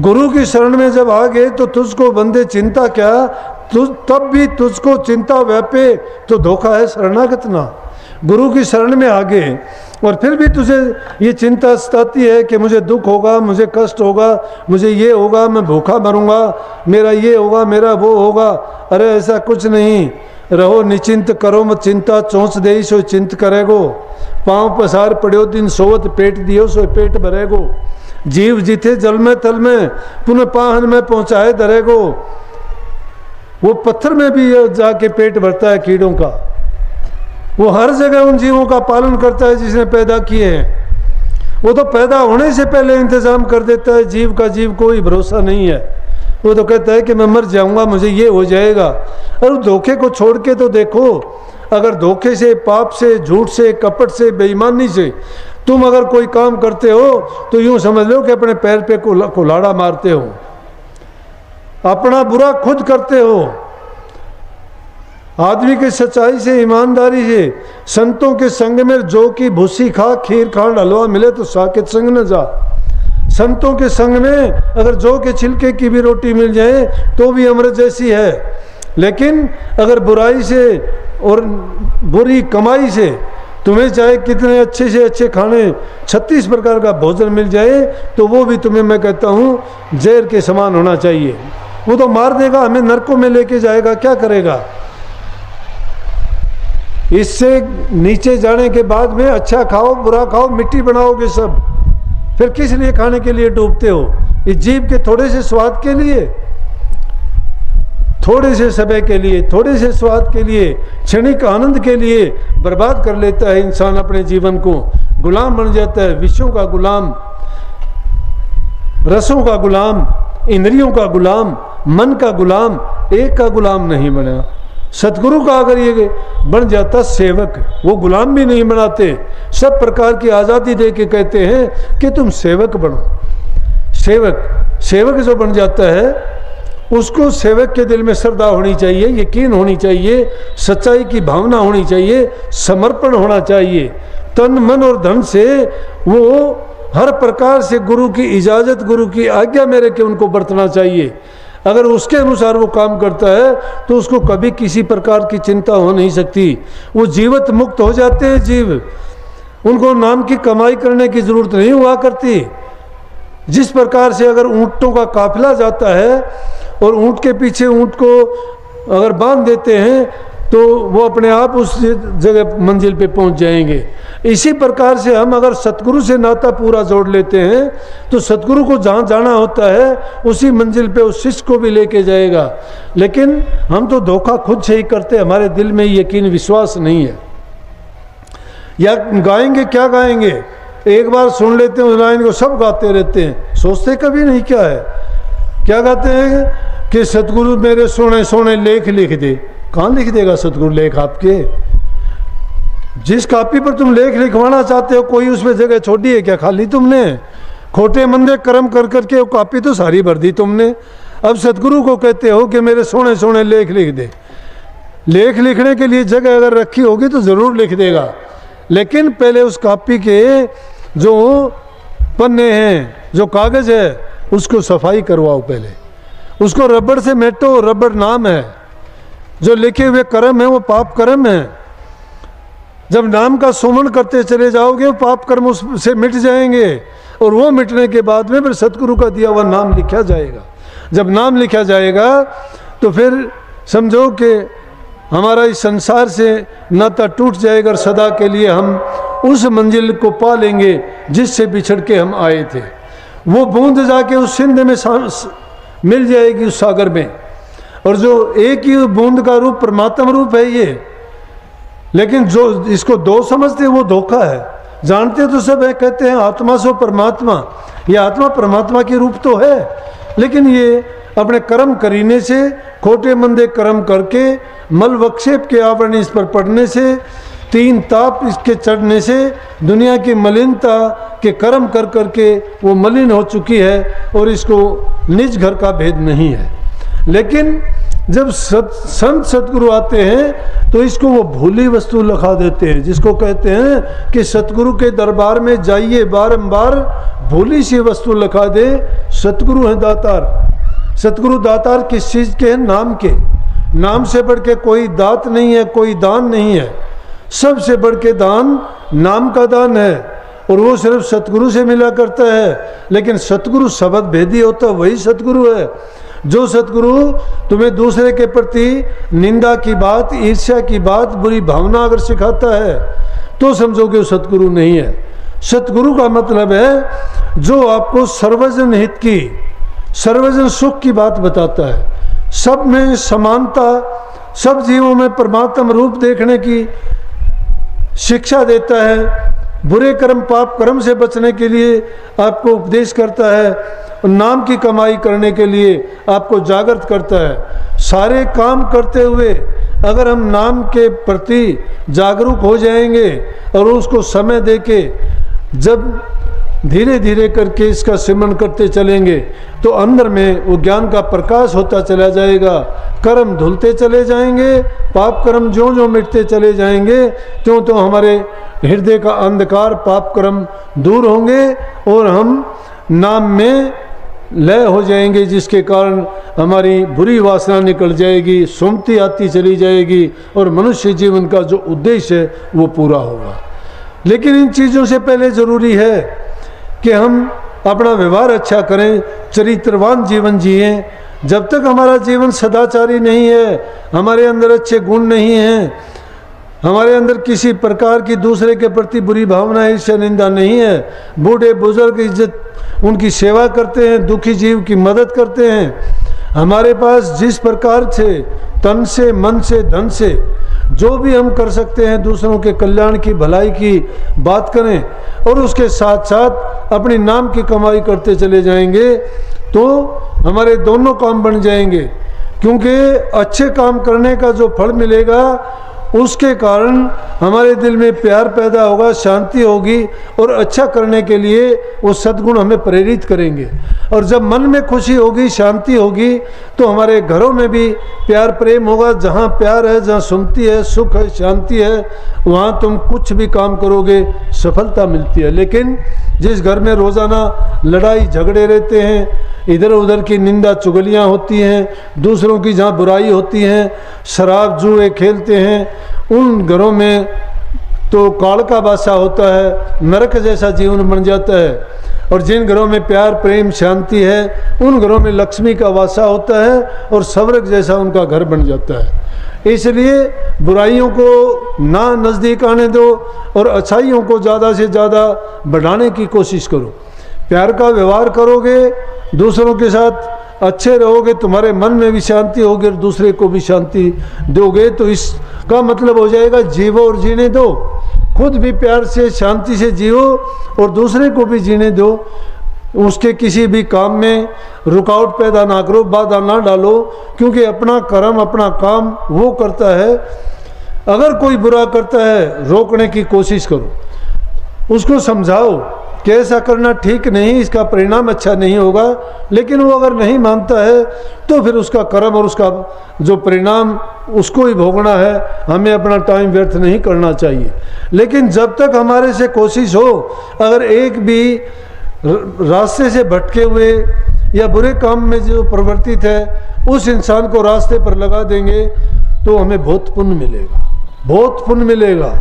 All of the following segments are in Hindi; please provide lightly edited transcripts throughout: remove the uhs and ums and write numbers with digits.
गुरु की शरण में जब आ गए तो तुझको बंदे चिंता क्या, तब भी तुझको चिंता व्यापे तो धोखा है शरणागत ना। गुरु की शरण में आ गए और फिर भी तुझे ये चिंता सताती है कि मुझे दुख होगा, मुझे कष्ट होगा, मुझे ये होगा, मैं भूखा मरूंगा, मेरा ये होगा, मेरा वो होगा। अरे ऐसा कुछ नहीं, रहो निचिंत, करो मत चिंता, चौंस दे सो चिंत करेगो, पाँव पसार पड़ो दिन सोवत पेट दियो सो पेट भरेगो, जीव जीते जल में तल में पुनः पाहन में पहुंचाए धरेगो। वो पत्थर में भी जाके पेट भरता है कीड़ों का, वो हर जगह उन जीवों का पालन करता है जिसने पैदा किए हैं। वो तो पैदा होने से पहले इंतजाम कर देता है, जीव का जीव कोई भरोसा नहीं है। वो तो कहता है कि मैं मर जाऊंगा, मुझे ये हो जाएगा। और धोखे को छोड़ के तो देखो, अगर धोखे से, पाप से, झूठ से, कपट से, बेईमानी से तुम अगर कोई काम करते हो तो यूं समझ लो कि अपने पैर पे कुल्हाड़ा मारते हो, अपना बुरा खुद करते हो। आदमी की सच्चाई से, ईमानदारी से, संतों के संग में जो की भूसी खा, खीर खांड हलवा मिले तो साकेत संग न जा। संतों के संग में अगर जौ के छिलके की भी रोटी मिल जाए तो भी अमृत जैसी है। लेकिन अगर बुराई से और बुरी कमाई से तुम्हें चाहे कितने अच्छे से अच्छे खाने 36 प्रकार का भोजन मिल जाए तो वो भी तुम्हें, मैं कहता हूँ, जहर के समान होना चाहिए। वो तो मार देगा, हमें नरकों में लेके जाएगा, क्या करेगा। इससे नीचे जाने के बाद में अच्छा खाओ बुरा खाओ मिट्टी बनाओगे सब, फिर किस लिए खाने के लिए डूबते हो। इस जीव के थोड़े से स्वाद के लिए, थोड़े से समय के लिए, थोड़े से स्वाद के लिए, क्षणिक आनंद के लिए बर्बाद कर लेता है इंसान अपने जीवन को, गुलाम बन जाता है, विषयों का गुलाम, रसों का गुलाम, इंद्रियों का गुलाम, मन का गुलाम, एक का गुलाम नहीं बना। सतगुरु का अगर ये बन जाता सेवक, वो गुलाम भी नहीं बनाते, सब प्रकार की आज़ादी दे के कहते हैं कि तुम सेवक बनो। सेवक जो बन जाता है उसको सेवक के दिल में श्रद्धा होनी चाहिए, यकीन होनी चाहिए, सच्चाई की भावना होनी चाहिए, समर्पण होना चाहिए। तन मन और धन से वो हर प्रकार से गुरु की इजाज़त, गुरु की आज्ञा मेरे के उनको बरतना चाहिए। अगर उसके अनुसार वो काम करता है तो उसको कभी किसी प्रकार की चिंता हो नहीं सकती। वो जीवत मुक्त हो जाते हैं जीव, उनको नाम की कमाई करने की ज़रूरत नहीं हुआ करती। जिस प्रकार से अगर ऊँटों का काफिला जाता है और ऊँट के पीछे ऊँट को अगर बांध देते हैं तो वो अपने आप उस जगह मंजिल पे पहुंच जाएंगे। इसी प्रकार से हम अगर सतगुरु से नाता पूरा जोड़ लेते हैं तो सतगुरु को जहाँ जाना होता है उसी मंजिल पे उस शिष्य को भी लेके जाएगा। लेकिन हम तो धोखा खुद से ही करते, हमारे दिल में यकीन विश्वास नहीं है। या गाएंगे क्या गाएंगे, एक बार सुन लेते हैं उस लाइन को, सब गाते रहते हैं, सोचते कभी नहीं क्या है। क्या गाते हैं कि सतगुरु मेरे सोने सोने लेख लिख दे। कहाँ लिख देगा सतगुरु लेख आपके? जिस कॉपी पर तुम लेख लिखवाना चाहते हो कोई उसमें जगह छोड़ी है क्या खाली तुमने? खोटे मंदे कर्म कर करके वो कॉपी तो सारी भर दी तुमने। अब सतगुरु को कहते हो कि मेरे सोने सोने लेख लिख दे। लेख लिखने के लिए जगह अगर रखी होगी तो ज़रूर लिख देगा, लेकिन पहले उस कॉपी के जो पन्ने हैं, जो कागज़ है, उसको सफाई करवाओ, पहले उसको रबड़ से मेटो। रबड़ नाम है, जो लिखे हुए कर्म है वो पाप कर्म है। जब नाम का सुमन करते चले जाओगे वो पाप कर्म उससे मिट जाएंगे, और वो मिटने के बाद में फिर सतगुरु का दिया हुआ नाम लिखा जाएगा। जब नाम लिखा जाएगा तो फिर समझो कि हमारा इस संसार से नाता टूट जाएगा और सदा के लिए हम उस मंजिल को पा लेंगे जिससे बिछड़ के हम आए थे। वो बूंद जाके उस सिंध में मिल जाएगी, उस सागर में। और जो एक ही बूंद का रूप परमात्मा रूप है ये, लेकिन जो इसको दो समझते हैं वो धोखा है। जानते तो सब है, कहते हैं आत्मा सो परमात्मा। ये आत्मा परमात्मा की रूप तो है, लेकिन ये अपने कर्म करीने से, खोटे मंदे कर्म करके, मल वक्षेप के आवरण इस पर पड़ने से, तीन ताप इसके चढ़ने से, दुनिया की मलिनता के कर्म कर करके वो मलिन हो चुकी है और इसको निज घर का भेद नहीं है। लेकिन जब संत सतगुरु आते हैं तो इसको वो भूली वस्तु लिखा देते हैं, जिसको कहते हैं कि सतगुरु के दरबार में जाइए बारंबार, भूली सी वस्तु लिखा दे। सतगुरु हैं दातार। सतगुरु दातार किस चीज़ के हैं? नाम के। नाम से बढ़ के कोई दात नहीं है, कोई दान नहीं है। सबसे बढ़ के दान नाम का दान है, और वो सिर्फ सतगुरु से मिला करता है। लेकिन सतगुरु शब्द भेदी होता है, वही सतगुरु है। जो सतगुरु तुम्हें दूसरे के प्रति निंदा की बात, ईर्ष्या की बात, बुरी भावना अगर सिखाता है तो समझोगे वो सतगुरु नहीं है। सतगुरु का मतलब है जो आपको सर्वजन हित की, सर्वजन सुख की बात बताता है, सब में समानता, सब जीवों में परमात्म रूप देखने की शिक्षा देता है, बुरे कर्म पाप कर्म से बचने के लिए आपको उपदेश करता है, नाम की कमाई करने के लिए आपको जागृत करता है। सारे काम करते हुए अगर हम नाम के प्रति जागरूक हो जाएंगे और उसको समय देके जब धीरे धीरे करके इसका सिमरन करते चलेंगे तो अंदर में वो ज्ञान का प्रकाश होता चला जाएगा। कर्म धुलते चले जाएंगे, पाप कर्म ज्यों ज्यों मिटते चले जाएंगे त्यों तो हमारे हृदय का अंधकार पाप कर्म दूर होंगे और हम नाम में लय हो जाएंगे, जिसके कारण हमारी बुरी वासना निकल जाएगी, सुमति आती चली जाएगी और मनुष्य जीवन का जो उद्देश्य है वो पूरा होगा। लेकिन इन चीज़ों से पहले ज़रूरी है कि हम अपना व्यवहार अच्छा करें, चरित्रवान जीवन जिएं। जब तक हमारा जीवन सदाचारी नहीं है, हमारे अंदर अच्छे गुण नहीं हैं, हमारे अंदर किसी प्रकार की दूसरे के प्रति बुरी भावना, ईर्ष्या, निंदा नहीं है, बूढ़े बुजुर्ग इज्जत उनकी सेवा करते हैं, दुखी जीव की मदद करते हैं, हमारे पास जिस प्रकार से तन से, मन से, धन से जो भी हम कर सकते हैं दूसरों के कल्याण की, भलाई की बात करें और उसके साथ साथ अपनी नाम की कमाई करते चले जाएंगे तो हमारे दोनों काम बन जाएंगे। क्योंकि अच्छे काम करने का जो फल मिलेगा उसके कारण हमारे दिल में प्यार पैदा होगा, शांति होगी और अच्छा करने के लिए वो सद्गुण हमें प्रेरित करेंगे। और जब मन में खुशी होगी, शांति होगी तो हमारे घरों में भी प्यार प्रेम होगा। जहाँ प्यार है, जहाँ सुमति है, सुख है, शांति है, वहाँ तुम कुछ भी काम करोगे सफलता मिलती है। लेकिन जिस घर में रोज़ाना लड़ाई झगड़े रहते हैं, इधर उधर की निंदा चुगलियाँ होती हैं, दूसरों की जहाँ बुराई होती हैं, शराब जुए खेलते हैं, उन घरों में तो काल का बासा होता है, नरक जैसा जीवन बन जाता है। और जिन घरों में प्यार प्रेम शांति है उन घरों में लक्ष्मी का वासा होता है और स्वर्ग जैसा उनका घर बन जाता है। इसलिए बुराइयों को ना नज़दीक आने दो और अच्छाइयों को ज़्यादा से ज़्यादा बढ़ाने की कोशिश करो। प्यार का व्यवहार करोगे, दूसरों के साथ अच्छे रहोगे, तुम्हारे मन में भी शांति होगी और दूसरे को भी शांति दोगे तो इसका मतलब हो जाएगा जीवो और जीने दो। खुद भी प्यार से शांति से जियो और दूसरे को भी जीने दो। उसके किसी भी काम में रुकावट पैदा ना करो, बाधा ना डालो, क्योंकि अपना कर्म अपना काम वो करता है। अगर कोई बुरा करता है रोकने की कोशिश करो, उसको समझाओ कि ऐसा करना ठीक नहीं, इसका परिणाम अच्छा नहीं होगा। लेकिन वो अगर नहीं मानता है तो फिर उसका कर्म और उसका जो परिणाम उसको ही भोगना है, हमें अपना टाइम व्यर्थ नहीं करना चाहिए। लेकिन जब तक हमारे से कोशिश हो, अगर एक भी रास्ते से भटके हुए या बुरे काम में जो प्रवर्तित है उस इंसान को रास्ते पर लगा देंगे तो हमें बहुत पुण्य मिलेगा, बहुत पुण्य मिलेगा।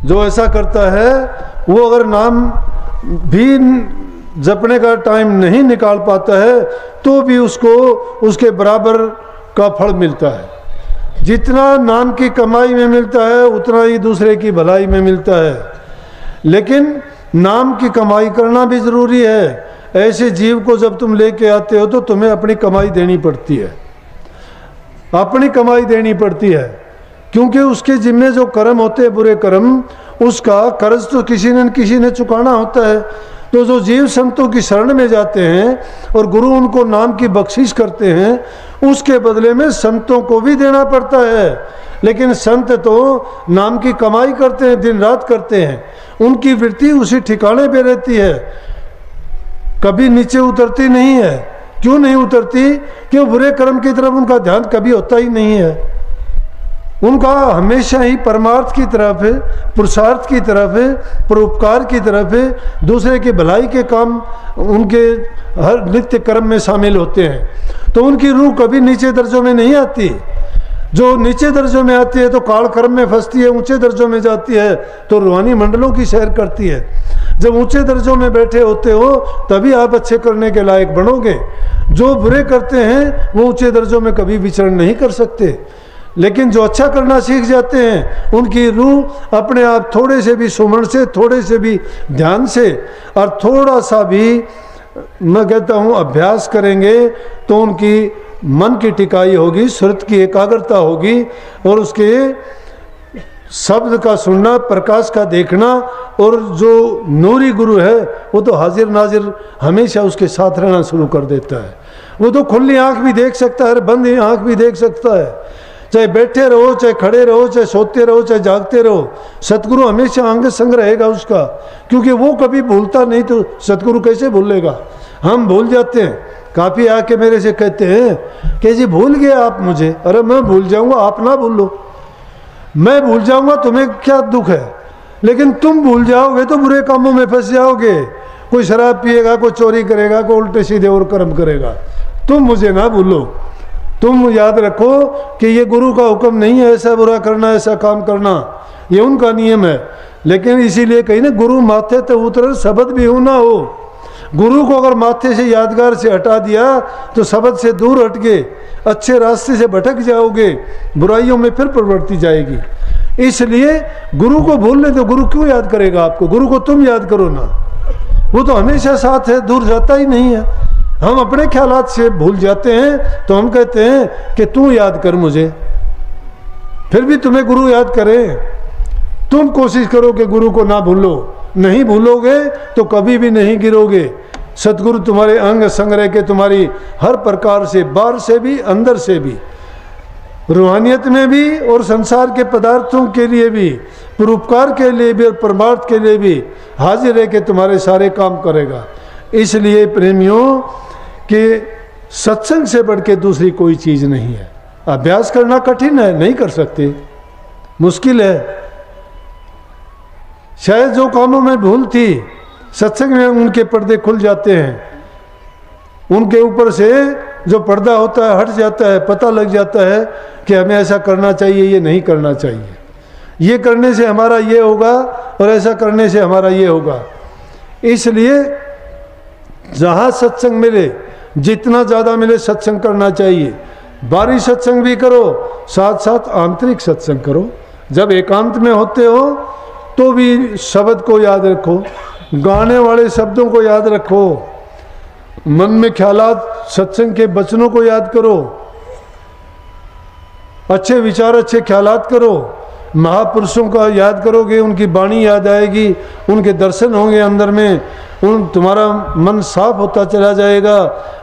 जो ऐसा करता है वो अगर नाम भी जपने का टाइम नहीं निकाल पाता है तो भी उसको उसके बराबर का फल मिलता है। जितना नाम की कमाई में मिलता है उतना ही दूसरे की भलाई में मिलता है। लेकिन नाम की कमाई करना भी ज़रूरी है। ऐसे जीव को जब तुम लेके आते हो तो तुम्हें अपनी कमाई देनी पड़ती है, अपनी कमाई देनी पड़ती है, क्योंकि उसके जिम्मे जो कर्म होते हैं बुरे कर्म, उसका कर्ज तो किसी ने चुकाना होता है। तो जो जीव संतों की शरण में जाते हैं और गुरु उनको नाम की बख्शिश करते हैं, उसके बदले में संतों को भी देना पड़ता है। लेकिन संत तो नाम की कमाई करते हैं, दिन रात करते हैं, उनकी वृत्ति उसी ठिकाने पे रहती है, कभी नीचे उतरती नहीं है, क्यों नहीं उतरती? कि वो बुरे कर्म की तरफ उनका ध्यान कभी होता ही नहीं है। उनका हमेशा ही परमार्थ की तरफ है, पुरुषार्थ की तरफ है, परोपकार की तरफ है, दूसरे की भलाई के काम उनके हर नित्य कर्म में शामिल होते हैं। तो उनकी रूह कभी नीचे दर्जों में नहीं आती। जो नीचे दर्जों में आती है तो काल कर्म में फंसती है, ऊंचे दर्जों में जाती है तो रूहानी मंडलों की सैर करती है। जब ऊंचे दर्जों में बैठे होते हो तभी आप अच्छे करने के लायक बनोगे। जो बुरे करते हैं वो ऊंचे दर्जों में कभी विचरण नहीं कर सकते, लेकिन जो अच्छा करना सीख जाते हैं उनकी रूह अपने आप थोड़े से भी सुमरण से, थोड़े से भी ध्यान से और थोड़ा सा भी मैं कहता हूँ अभ्यास करेंगे तो उनकी मन की टिकाई होगी, सुरत की एकाग्रता होगी और उसके शब्द का सुनना, प्रकाश का देखना, और जो नूरी गुरु है वो तो हाजिर नाजिर हमेशा उसके साथ रहना शुरू कर देता है। वो तो खुली आंख भी देख सकता है, बंद आंख भी देख सकता है। चाहे बैठे रहो, चाहे खड़े रहो, चाहे सोते रहो, चाहे जागते रहो, सतगुरु हमेशा अंग संग रहेगा उसका, क्योंकि वो कभी भूलता नहीं। तो सतगुरु कैसे भूलेगा? हम भूल जाते हैं। काफ़ी आके मेरे से कहते हैं कि जी भूल गए आप मुझे। अरे मैं भूल जाऊंगा, आप ना भूलो। मैं भूल जाऊंगा, तुम्हें क्या दुख है? लेकिन तुम भूल जाओगे तो बुरे कामों में फंस जाओगे। कोई शराब पिएगा, कोई चोरी करेगा, कोई उल्टे सीधे और कर्म करेगा। तुम मुझे ना भूलो। तुम याद रखो कि ये गुरु का हुक्म नहीं है ऐसा बुरा करना, ऐसा काम करना, ये उनका नियम है। लेकिन इसीलिए कहीं ना गुरु माथे तो उतर शब्द भी हो ना हो। गुरु को अगर माथे से यादगार से हटा दिया तो शब्द से दूर हट के अच्छे रास्ते से भटक जाओगे, बुराइयों में फिर प्रवृत्ति जाएगी। इसलिए गुरु को भूलने तो गुरु क्यों याद करेगा आपको? गुरु को तुम याद करो ना, वो तो हमेशा साथ है, दूर जाता ही नहीं है। हम अपने ख्यालात से भूल जाते हैं तो हम कहते हैं कि तू याद कर मुझे, फिर भी तुम्हें गुरु याद करे। तुम कोशिश करो कि गुरु को ना भूलो। नहीं भूलोगे तो कभी भी नहीं गिरोगे। सतगुरु तुम्हारे अंग संग रह के तुम्हारी हर प्रकार से, बाहर से भी अंदर से भी, रूहानियत में भी और संसार के पदार्थों के लिए भी, परोपकार के लिए भी और परमार्थ के लिए भी हाजिर रह के तुम्हारे सारे काम करेगा। इसलिए प्रेमियों कि सत्संग से बढ़ के दूसरी कोई चीज़ नहीं है। अभ्यास करना कठिन है, नहीं कर सकते, मुश्किल है। शायद जो कामों में भूल थी सत्संग में उनके पर्दे खुल जाते हैं। उनके ऊपर से जो पर्दा होता है हट जाता है, पता लग जाता है कि हमें ऐसा करना चाहिए, ये नहीं करना चाहिए, ये करने से हमारा ये होगा और ऐसा करने से हमारा ये होगा। इसलिए जहाँ सत्संग मिले, जितना ज़्यादा मिले सत्संग करना चाहिए। बाहरी सत्संग भी करो, साथ साथ आंतरिक सत्संग करो। जब एकांत में होते हो तो भी शब्द को याद रखो, गाने वाले शब्दों को याद रखो, मन में ख्यालात, सत्संग के वचनों को याद करो, अच्छे विचार, अच्छे ख्यालात करो। महापुरुषों का याद करोगे, उनकी वाणी याद आएगी, उनके दर्शन होंगे अंदर में, तुम्हारा मन साफ होता चला जाएगा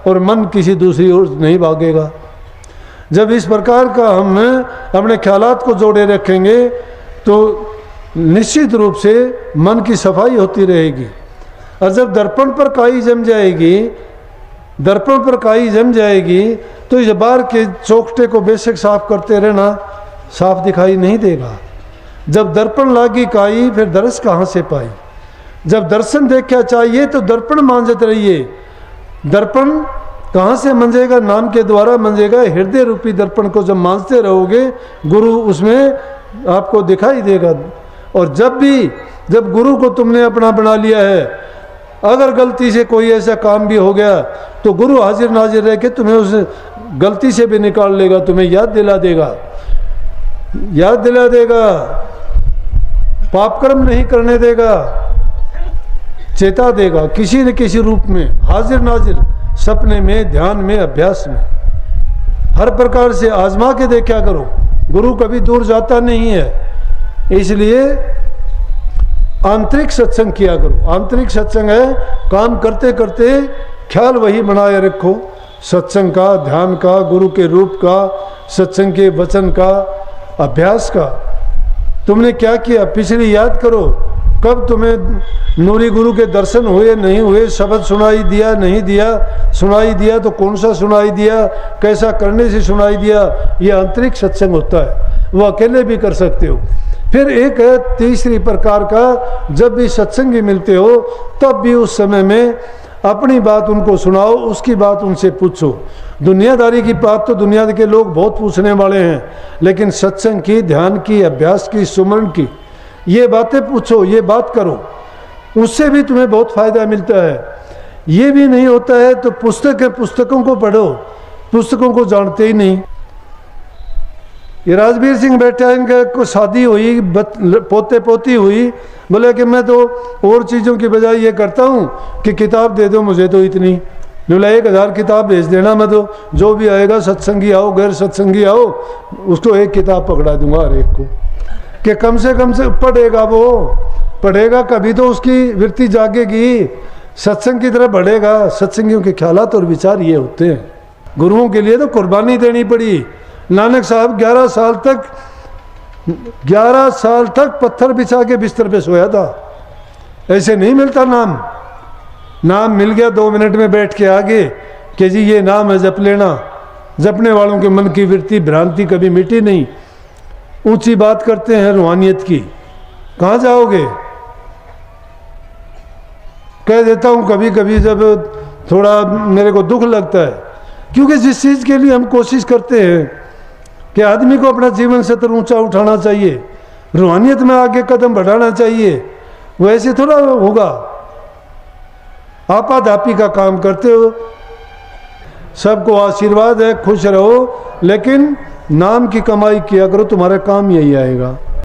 और मन किसी दूसरी ओर नहीं भागेगा। जब इस प्रकार का हम अपने ख्यालात को जोड़े रखेंगे तो निश्चित रूप से मन की सफाई होती रहेगी। और जब दर्पण पर काई जम जाएगी, दर्पण पर काई जम जाएगी तो इस बार के चौखटे को बेशक साफ करते रहना, साफ दिखाई नहीं देगा। जब दर्पण लागी काई फिर दरस कहाँ से पाई। जब दर्शन देखा चाहिए तो दर्पण मांझते रहिए। दर्पण कहाँ से मंजेगा? नाम के द्वारा मंजेगा। हृदय रूपी दर्पण को जब मांझते रहोगे गुरु उसमें आपको दिखाई देगा। और जब गुरु को तुमने अपना बना लिया है, अगर गलती से कोई ऐसा काम भी हो गया तो गुरु हाजिर नाजिर रह के तुम्हें उस गलती से भी निकाल लेगा, तुम्हें याद दिला देगा, याद दिला देगा, पाप कर्म नहीं करने देगा, चेता देगा किसी न किसी रूप में, हाजिर नाजिर, सपने में, ध्यान में, अभ्यास में, हर प्रकार से आजमा के देखा करो। गुरु कभी दूर जाता नहीं है। इसलिए आंतरिक सत्संग किया करो। आंतरिक सत्संग है काम करते करते ख्याल वही बनाए रखो, सत्संग का, ध्यान का, गुरु के रूप का, सत्संग के वचन का, अभ्यास का। तुमने क्या किया पिछली याद करो, कब तुम्हें नूरी गुरु के दर्शन हुए नहीं हुए, शब्द सुनाई दिया नहीं दिया, सुनाई दिया तो कौन सा सुनाई दिया, कैसा करने से सुनाई दिया, ये आंतरिक सत्संग होता है, वो अकेले भी कर सकते हो। फिर एक है तीसरी प्रकार का, जब भी सत्संगी मिलते हो तब भी उस समय में अपनी बात उनको सुनाओ, उसकी बात उनसे पूछो। दुनियादारी की बात तो दुनिया के लोग बहुत पूछने वाले हैं, लेकिन सत्संग की, ध्यान की, अभ्यास की, सुमरण की, ये बातें पूछो, ये बात करो, उससे भी तुम्हें बहुत फायदा मिलता है। ये भी नहीं होता है तो पुस्तकों को पढ़ो, पुस्तकों को जानते ही नहीं। ये राजवीर सिंह बैठा, इनका को शादी हुई, पोते पोती हुई, बोले कि मैं तो और चीज़ों की बजाय ये करता हूँ कि किताब दे दो मुझे तो इतनी, बोला 1000 किताब भेज देना, मैं तो जो भी आएगा सत्संगी आओ गैर सत्संगी आओ उसको एक किताब पकड़ा दूंगा हर एक को, कि कम से पढ़ेगा, वो पढ़ेगा कभी तो उसकी वृत्ति जागेगी, सत्संग की तरफ बढ़ेगा। सत्संगियों के ख्यालात और विचार ये होते हैं। गुरुओं के लिए तो कुर्बानी देनी पड़ी। नानक साहब 11 साल तक पत्थर बिछा के बिस्तर पे सोया था। ऐसे नहीं मिलता नाम, नाम मिल गया 2 मिनट में बैठ के आगे कि जी ये नाम है जप लेना। जपने वालों के मन की वृत्ति भ्रांति कभी मिटी नहीं। ऊंची बात करते हैं रूहानियत की, कहाँ जाओगे? कह देता हूँ कभी कभी जब थोड़ा मेरे को दुख लगता है, क्योंकि जिस चीज़ के लिए हम कोशिश करते हैं कि आदमी को अपना जीवन स्तर ऊंचा उठाना चाहिए, रूहानियत में आगे कदम बढ़ाना चाहिए, वैसे थोड़ा होगा। आपाधापी का काम करते हो। सबको आशीर्वाद है, खुश रहो, लेकिन नाम की कमाई किया करो, तुम्हारा काम यही आएगा।